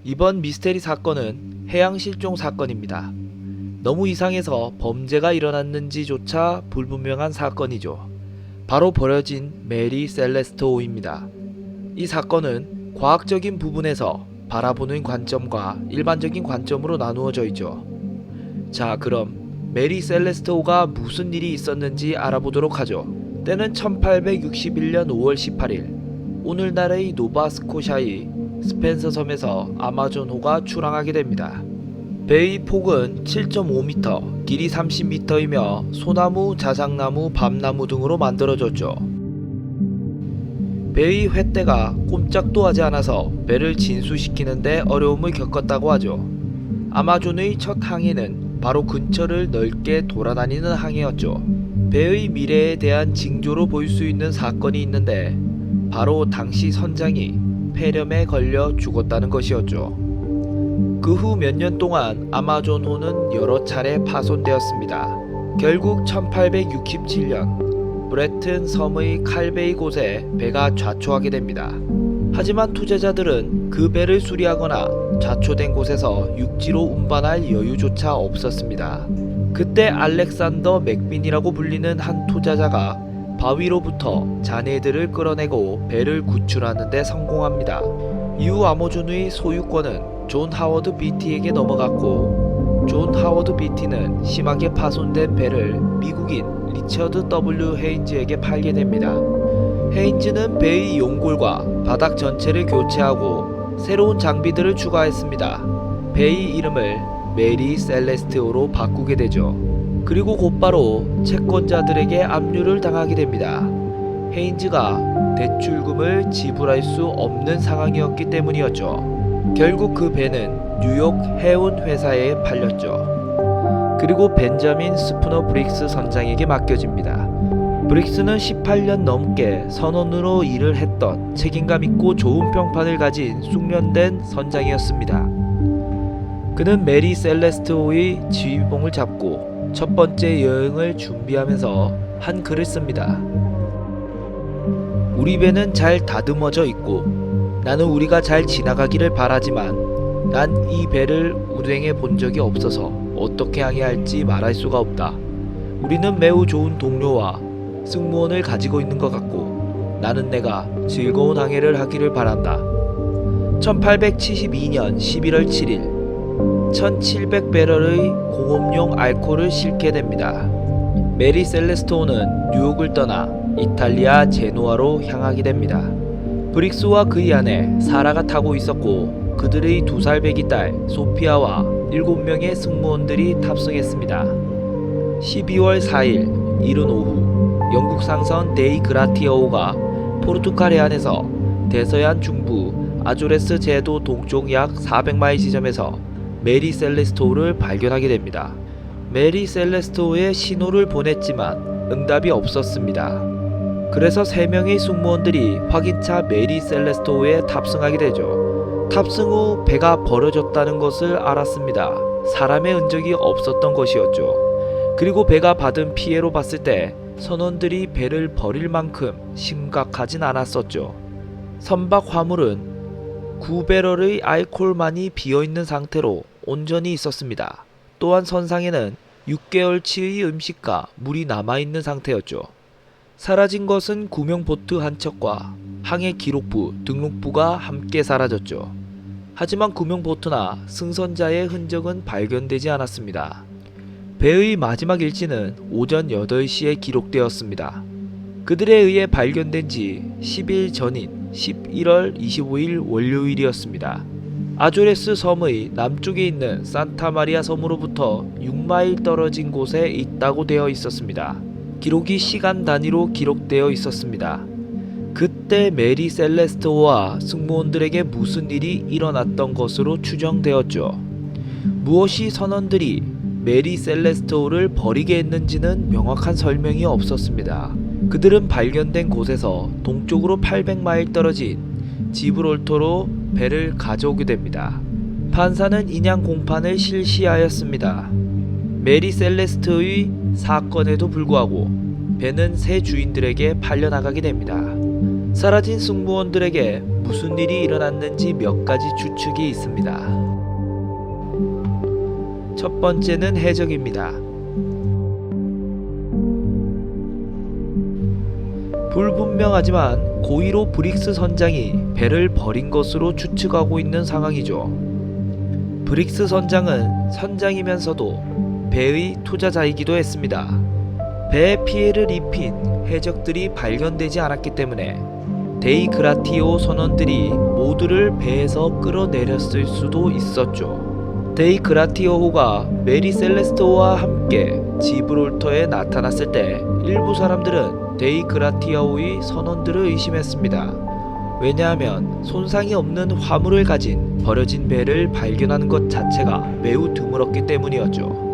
이번 미스테리 사건은 해양 실종 사건입니다. 너무 이상해서 범죄가 일어났는지조차 불분명한 사건이죠. 바로 버려진 메리 셀레스토호입니다. 이 사건은 과학적인 부분에서 바라보는 관점과 일반적인 관점으로 나누어져 있죠. 자, 그럼 메리 셀레스토호가 무슨 일이 있었는지 알아보도록 하죠. 때는 1861년 5월 18일 오늘날의 노바스코샤의 스펜서 섬에서 아마존호가 출항하게 됩니다. 배의 폭은 7.5m, 길이 30m이며 소나무, 자작나무, 밤나무 등으로 만들어졌죠. 배의 횃대가 꼼짝도 하지 않아서 배를 진수시키는데 어려움을 겪었다고 하죠. 아마존의 첫 항해는 바로 근처를 넓게 돌아다니는 항해였죠. 배의 미래에 대한 징조로 볼 수 있는 사건이 있는데 바로 당시 선장이 폐렴에 걸려 죽었다는 것이었죠. 그 후 몇 년 동안 아마존호는 여러 차례 파손되었습니다. 결국 1867년 브레튼 섬의 칼베이 곳에 배가 좌초하게 됩니다. 하지만 투자자들은 그 배를 수리하거나 좌초된 곳에서 육지로 운반할 여유조차 없었습니다. 그때 알렉산더 맥빈이라고 불리는 한 투자자가 바위로부터 잔해들을 끌어내고 배를 구출하는 데 성공합니다. 이후 아마존의 소유권은 존 하워드 비티에게 넘어갔고, 존 하워드 비티는 심하게 파손된 배를 미국인 리처드 W 헤인즈에게 팔게 됩니다. 헤인즈는 배의 용골과 바닥 전체를 교체하고 새로운 장비들을 추가했습니다. 배의 이름을 메리 셀레스토호로 바꾸게 되죠. 그리고 곧바로 채권자들에게 압류를 당하게 됩니다. 헤인즈가 대출금을 지불할 수 없는 상황이었기 때문이었죠. 결국 그 배는 뉴욕 해운 회사에 팔렸죠. 그리고 벤자민 스푸너 브릭스 선장에게 맡겨집니다. 브릭스는 18년 넘게 선원으로 일을 했던 책임감 있고 좋은 평판을 가진 숙련된 선장이었습니다. 그는 메리 셀레스토호의 지휘봉을 잡고 첫 번째 여행을 준비하면서 한 글을 씁니다. 우리 배는 잘 다듬어져 있고 나는 우리가 잘 지나가기를 바라지만 난 이 배를 운행해 본 적이 없어서 어떻게 항해할지 말할 수가 없다. 우리는 매우 좋은 동료와 승무원을 가지고 있는 것 같고 나는 내가 즐거운 항해를 하기를 바란다. 1872년 11월 7일 1700배럴의 공업용 알코올을 싣게 됩니다. 메리 셀레스토호는 뉴욕을 떠나 이탈리아 제노아로 향하게 됩니다. 브릭스와 그의 아내 사라가 타고 있었고 그들의 2살 배기 딸 소피아와 7명의 승무원들이 탑승했습니다. 12월 4일 이른 오후 영국 상선 데이 그라티어호가 포르투갈 해안에서 대서양 중부 아조레스 제도 동쪽 약 400마일 지점에서 메리 셀레스토호를 발견하게 됩니다. 메리 셀레스토호에 신호를 보냈지만 응답이 없었습니다. 그래서 3명의 승무원들이 확인차 메리 셀레스토호에 탑승하게 되죠. 탑승 후 배가 버려졌다는 것을 알았습니다. 사람의 흔적이 없었던 것이었죠. 그리고 배가 받은 피해로 봤을 때 선원들이 배를 버릴 만큼 심각하진 않았었죠. 선박 화물은 9배럴의 알코올만이 비어있는 상태로 온전히 있었습니다. 또한 선상에는 6개월치의 음식과 물이 남아있는 상태였죠. 사라진 것은 구명 보트 한 척과 항해 기록부, 등록부가 함께 사라졌죠. 하지만 구명 보트나 승선자의 흔적은 발견되지 않았습니다. 배의 마지막 일지는 오전 8시에 기록되었습니다. 그들에 의해 발견된 지 10일 전인 11월 25일 월요일이었습니다. 아조레스 섬의 남쪽에 있는 산타마리아 섬으로부터 6마일 떨어진 곳에 있다고 되어 있었습니다. 기록이 시간 단위로 기록되어 있었습니다. 그때 메리 셀레스토호와 승무원들에게 무슨 일이 일어났던 것으로 추정되었죠. 무엇이 선원들이 메리 셀레스토호를 버리게 했는지는 명확한 설명이 없었습니다. 그들은 발견된 곳에서 동쪽으로 800마일 떨어진 지브롤터로 배를 가져오게 됩니다. 판사는 인양 공판을 실시하였습니다. 메리 셀레스토의 사건에도 불구하고 배는 새 주인들에게 팔려나가게 됩니다. 사라진 승무원들에게 무슨 일이 일어났는지 몇 가지 추측이 있습니다. 첫 번째는 해적입니다. 불분명하지만 고의로 브릭스 선장이 배를 버린 것으로 추측하고 있는 상황이죠. 브릭스 선장은 선장이면서도 배의 투자자이기도 했습니다. 배에 피해를 입힌 해적들이 발견되지 않았기 때문에 데이그라티오 선원들이 모두를 배에서 끌어내렸을 수도 있었죠. 데이그라티오호가 메리 셀레스토와 함께 지브롤터에 나타났을 때 일부 사람들은 데이그라티오의 선원들을 의심했습니다. 왜냐하면 손상이 없는 화물을 가진 버려진 배를 발견하는 것 자체가 매우 드물었기 때문이었죠.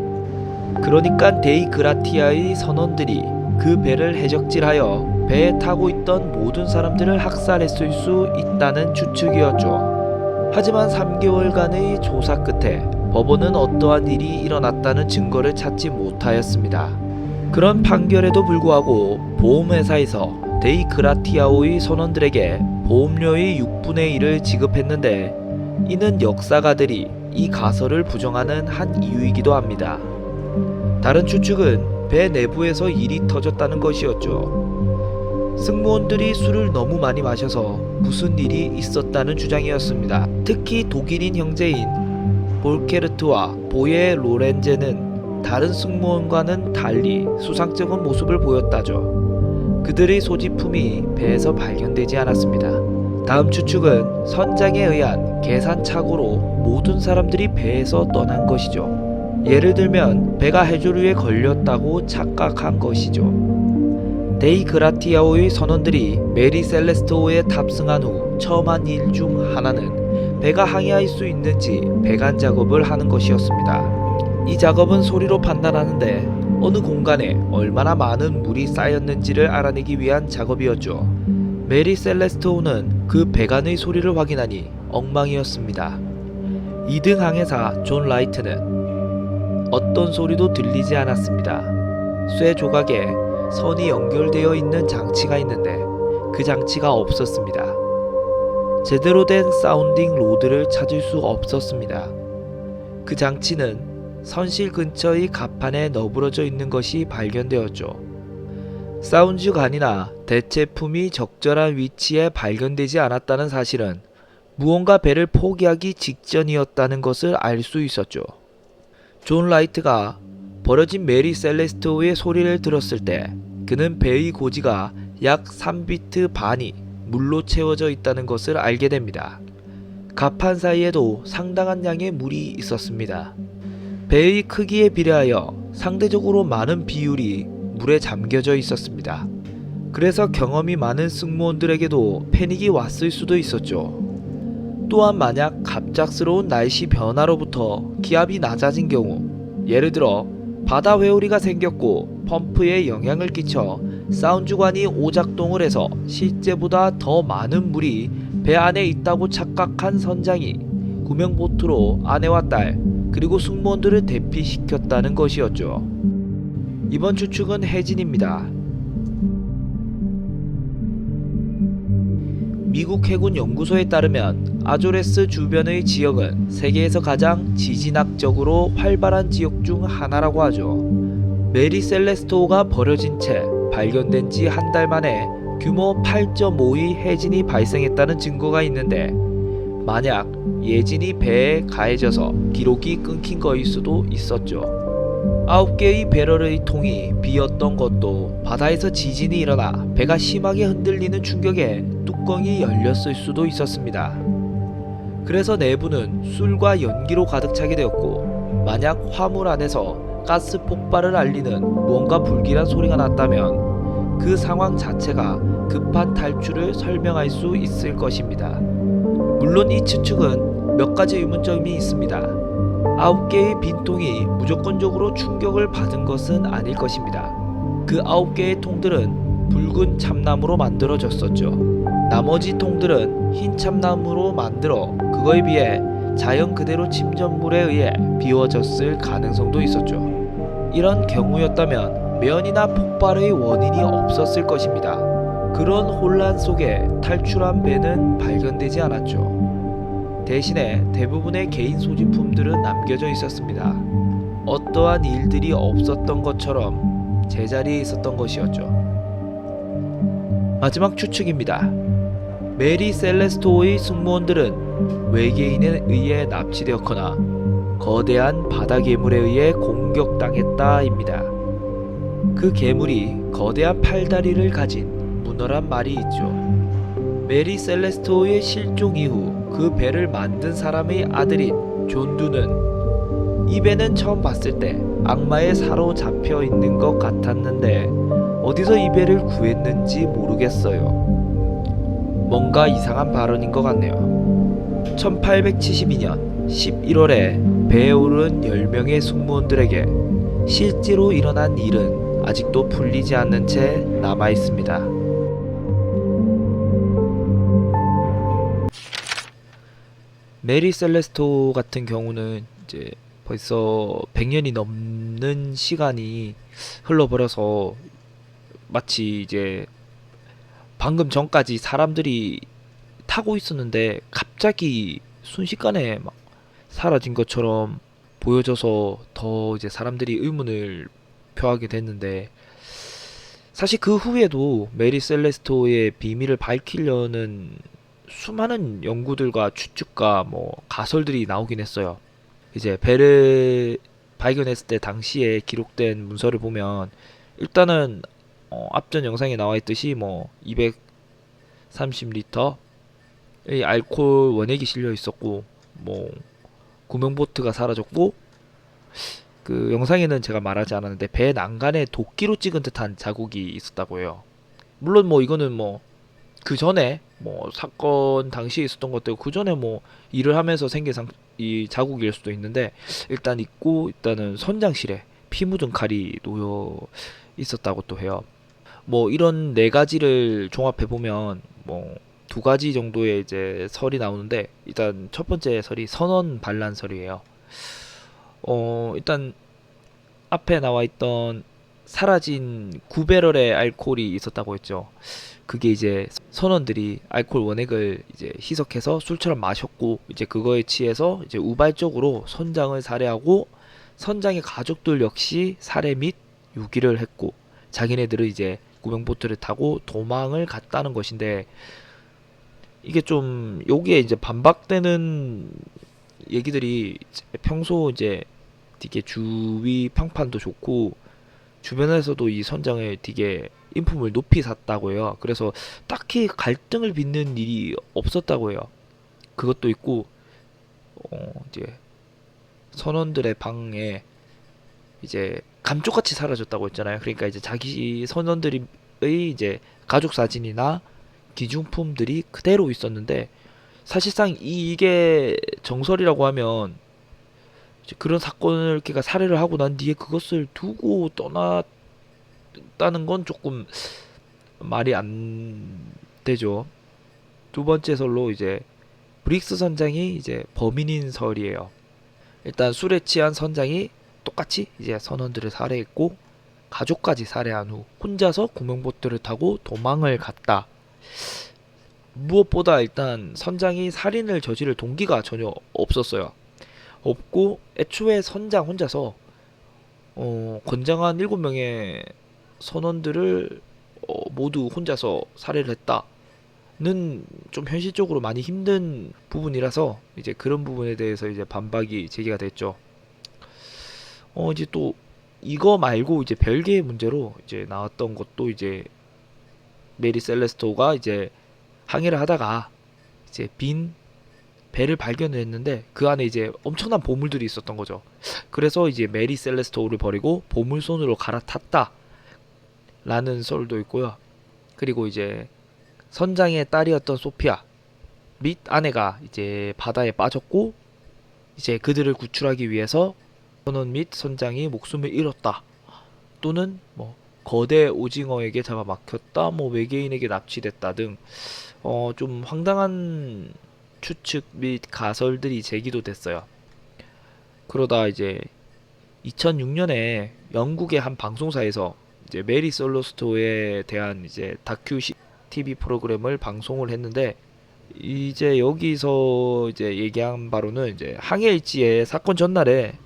그러니까 데이그라티아의 선원들이 그 배를 해적질하여 배에 타고 있던 모든 사람들을 학살했을 수 있다는 추측이었죠. 하지만 3개월간의 조사 끝에 법원은 어떠한 일이 일어났다는 증거를 찾지 못하였습니다. 그런 판결에도 불구하고 보험회사에서 데이그라티아오의 선원들에게 보험료의 6분의 1을 지급했는데 이는 역사가들이 이 가설을 부정하는 한 이유이기도 합니다. 다른 추측은 배 내부에서 일이 터졌다는 것이었죠. 승무원들이 술을 너무 많이 마셔서 무슨 일이 있었다는 주장이었습니다. 특히 독일인 형제인 볼케르트와 보예 로렌제는 다른 승무원과는 달리 수상쩍은 모습을 보였다죠. 그들의 소지품이 배에서 발견되지 않았습니다. 다음 추측은 선장에 의한 계산착오로 모든 사람들이 배에서 떠난 것이죠. 예를 들면 배가 해조류에 걸렸다고 착각한 것이죠. 데이그라티아오의 선원들이 메리 셀레스토호에 탑승한 후 처음 한 일 중 하나는 배가 항해할 수 있는지 배관 작업을 하는 것이었습니다. 이 작업은 소리로 판단하는데 어느 공간에 얼마나 많은 물이 쌓였는지를 알아내기 위한 작업이었죠. 메리 셀레스토호는 그 배관의 소리를 확인하니 엉망이었습니다. 2등 항해사 존 라이트는 어떤 소리도 들리지 않았습니다. 쇠 조각에 선이 연결되어 있는 장치가 있는데 그 장치가 없었습니다. 제대로 된 사운딩 로드를 찾을 수 없었습니다. 그 장치는 선실 근처의 갑판에 너부러져 있는 것이 발견되었죠. 사운드관이나 대체품이 적절한 위치에 발견되지 않았다는 사실은 무언가 배를 포기하기 직전이었다는 것을 알 수 있었죠. 존 라이트가 버려진 메리 셀레스토의 소리를 들었을 때 그는 배의 고지가 약 3비트 반이 물로 채워져 있다는 것을 알게 됩니다. 갑판 사이에도 상당한 양의 물이 있었습니다. 배의 크기에 비례하여 상대적으로 많은 비율이 물에 잠겨져 있었습니다. 그래서 경험이 많은 승무원들에게도 패닉이 왔을 수도 있었죠. 또한 만약 갑작스러운 날씨 변화로부터 기압이 낮아진 경우, 예를 들어 바다 회오리가 생겼고 펌프에 영향을 끼쳐 사운드관이 오작동을 해서 실제보다 더 많은 물이 배 안에 있다고 착각한 선장이 구명보트로 아내와 딸 그리고 승무원들을 대피시켰다는 것이었죠. 이번 추측은 해진입니다. 미국 해군 연구소에 따르면 아조레스 주변의 지역은 세계에서 가장 지진학적으로 활발한 지역 중 하나라고 하죠. 메리 셀레스토호가 버려진 채 발견된 지 한 달 만에 규모 8.5의 해진이 발생했다는 증거가 있는데 만약 예진이 배에 가해져서 기록이 끊긴 거일 수도 있었죠. 9개의 배럴의 통이 비었던 것도 바다에서 지진이 일어나 배가 심하게 흔들리는 충격에 뚜껑이 열렸을 수도 있었습니다. 그래서 내부는 술과 연기로 가득 차게 되었고 만약 화물 안에서 가스 폭발을 알리는 무언가 불길한 소리가 났다면 그 상황 자체가 급한 탈출을 설명할 수 있을 것입니다. 물론 이 추측은 몇 가지 의문점이 있습니다. 9개의 빈통이 무조건적으로 충격을 받은 것은 아닐 것입니다. 그 9개의 통들은 붉은 참나무로 만들어졌었죠. 나머지 통들은 흰 참나무로 만들어 그거에 비해 자연 그대로 침전물에 의해 비워졌을 가능성도 있었죠. 이런 경우였다면 매연이나 폭발의 원인이 없었을 것입니다. 그런 혼란 속에 탈출한 배는 발견되지 않았죠. 대신에 대부분의 개인 소지품들은 남겨져 있었습니다. 어떠한 일들이 없었던 것처럼 제자리에 있었던 것이었죠. 마지막 추측입니다. 메리 셀레스토의 승무원들은 외계인에 의해 납치되었거나 거대한 바다 괴물에 의해 공격당했다입니다. 그 괴물이 거대한 팔다리를 가진 문어란 말이 있죠. 메리 셀레스토의 실종 이후 그 배를 만든 사람의 아들인 존두는 이 배는 처음 봤을 때 악마에 사로잡혀 있는 것 같았는데 어디서 이 배를 구했는지 모르겠어요. 뭔가 이상한 발언인 것 같네요. 1872년 11월에 배에 오른 10명의 승무원들에게 실제로 일어난 일은 아직도 풀리지 않는 채 남아 있습니다. 메리 셀레스토 같은 경우는 이제 벌써 100년이 넘는 시간이 흘러버려서 마치 이제 방금 전까지 사람들이 타고 있었는데 갑자기 순식간에 막 사라진 것처럼 보여져서 더 이제 사람들이 의문을 표하게 됐는데, 사실 그 후에도 메리 셀레스토의 비밀을 밝히려는 수많은 연구들과 추측과 뭐 가설들이 나오긴 했어요. 이제 배를 발견했을 때 당시에 기록된 문서를 보면 일단은 앞전 영상에 나와 있듯이 뭐 230리터의 알코올 원액이 실려 있었고, 뭐 구명보트가 사라졌고, 그 영상에는 제가 말하지 않았는데 배 난간에 도끼로 찍은 듯한 자국이 있었다고 해요. 물론 뭐 이거는 뭐 그 전에 뭐 사건 당시에 있었던 것들, 그 전에 뭐 일을 하면서 생긴 이 자국일 수도 있는데, 일단 있고, 일단은 선장실에 피 묻은 칼이 놓여 있었다고 또 해요. 뭐 이런 네 가지를 종합해 보면 뭐 두 가지 정도의 이제 설이 나오는데, 일단 첫 번째 설이 선원 반란설이에요. 일단 앞에 나와 있던 사라진 9배럴의 알코올이 있었다고 했죠. 그게 이제 선원들이 알코올 원액을 이제 희석해서 술처럼 마셨고, 이제 그거에 취해서 이제 우발적으로 선장을 살해하고, 선장의 가족들 역시 살해 및 유기를 했고, 자기네들은 이제 구명보트를 타고 도망을 갔다는 것인데, 이게 좀 여기에 이제 반박되는 얘기들이 평소 이제 되게 주위 평판도 좋고, 주변에서도 이 선장을 되게 인품을 높이 샀다고 해요. 그래서 딱히 갈등을 빚는 일이 없었다고 해요. 그것도 있고, 이제 선원들의 방에 이제 감쪽같이 사라졌다고 했잖아요. 그러니까 이제 자기 선원들의 이제 가족 사진이나 기중품들이 그대로 있었는데, 사실상 이게 정설이라고 하면 이제 그런 사건을 걔가 살해를 하고 난 뒤에 그것을 두고 떠났다는 건 조금 말이 안 되죠. 두 번째 설로 이제 브릭스 선장이 이제 범인인 설이에요. 일단 술에 취한 선장이 똑같이 이제 선원들을 살해했고 가족까지 살해한 후 혼자서 구명보트를 타고 도망을 갔다. 무엇보다 일단 선장이 살인을 저지를 동기가 전혀 없었어요. 없고 애초에 선장 혼자서 건장한 7명의 선원들을 모두 혼자서 살해를 했다는 좀 현실적으로 많이 힘든 부분이라서 이제 그런 부분에 대해서 이제 반박이 제기가 됐죠. 이제 또 이거 말고 이제 별개의 문제로 이제 나왔던 것도 이제 메리 셀레스토가 이제 항해를 하다가 이제 빈 배를 발견을 했는데 그 안에 이제 엄청난 보물들이 있었던 거죠. 그래서 이제 메리 셀레스토를 버리고 보물손으로 갈아탔다 라는 썰도 있고요. 그리고 이제 선장의 딸이었던 소피아 및 아내가 이제 바다에 빠졌고, 이제 그들을 구출하기 위해서 선원 및 선장이 목숨을 잃었다, 또는 뭐 거대 오징어에게 잡아먹혔다, 뭐 외계인에게 납치됐다 등 좀 황당한 추측 및 가설들이 제기도 됐어요. 그러다 이제 2006년에 영국의 한 방송사에서 이제 메리 셀레스토에 대한 이제 다큐 TV 프로그램을 방송을 했는데, 이제 여기서 이제 얘기한 바로는 이제 항해 일지에 사건 전날에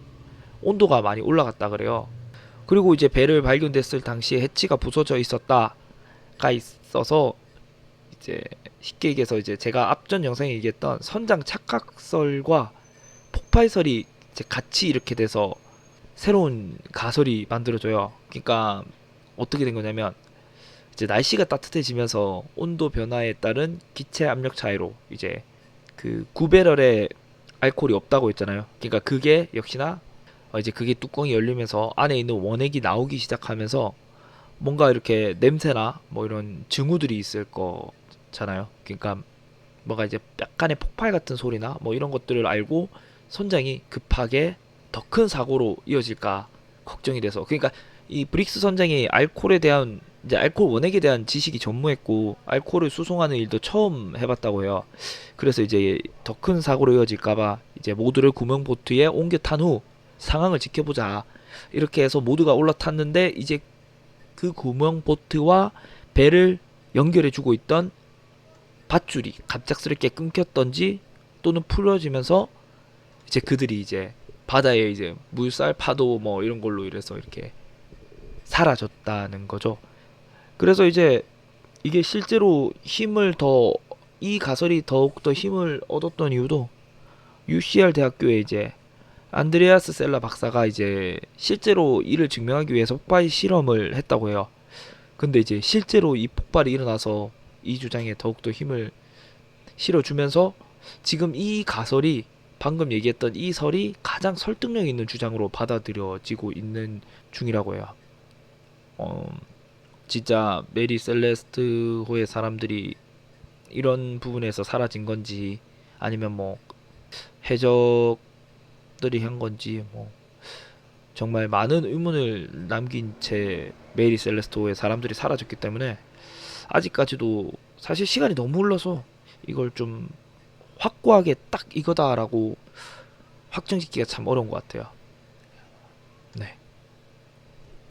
온도가 많이 올라갔다 그래요. 그리고 이제 배를 발견됐을 당시에 해치가 부서져 있었다가 있어서, 이제 쉽게 얘기해서 이제 제가 앞전 영상에 얘기했던 선장 착각설과 폭발설이 이제 같이 이렇게 돼서 새로운 가설이 만들어져요. 그러니까 어떻게 된 거냐면, 이제 날씨가 따뜻해지면서 온도 변화에 따른 기체 압력 차이로 이제 그 구배럴에 알코올이 없다고 했잖아요. 그러니까 그게 역시나 이제 그게 뚜껑이 열리면서 안에 있는 원액이 나오기 시작하면서 뭔가 이렇게 냄새나 뭐 이런 징후들이 있을 거잖아요. 그러니까 뭔가 이제 약간의 폭발 같은 소리나 뭐 이런 것들을 알고 선장이 급하게 더 큰 사고로 이어질까 걱정이 돼서, 그러니까 이 브릭스 선장이 알코올에 대한 이제 알코올 원액에 대한 지식이 전무했고 알코올을 수송하는 일도 처음 해봤다고 해요. 그래서 이제 더 큰 사고로 이어질까봐 이제 모두를 구명보트에 옮겨 탄 후 상황을 지켜보자 이렇게 해서 모두가 올라탔는데, 이제 그 구명보트와 배를 연결해주고 있던 밧줄이 갑작스럽게 끊겼던지 또는 풀어지면서 이제 그들이 이제 바다에 이제 물살 파도 뭐 이런 걸로 이래서 이렇게 사라졌다는 거죠. 그래서 이제 이게 실제로 힘을 더, 이 가설이 더욱더 힘을 얻었던 이유도 UCR 대학교에 이제 안드레아스 셀라 박사가 이제 실제로 이를 증명하기 위해서 폭발 실험을 했다고 해요. 근데 이제 실제로 이 폭발이 일어나서 이 주장에 더욱더 힘을 실어주면서 지금 이 가설이, 방금 얘기했던 이 설이 가장 설득력 있는 주장으로 받아들여지고 있는 중이라고 해요. 어, 진짜 메리 셀레스트호의 사람들이 이런 부분에서 사라진 건지 아니면 뭐 해적들이 한 건지 뭐 정말 많은 의문을 남긴 채 메리 셀레스토의 사람들이 사라졌기 때문에 아직까지도 사실 시간이 너무 흘러서 이걸 좀 확고하게 딱 이거다라고 확정짓기가 참 어려운 것 같아요. 네.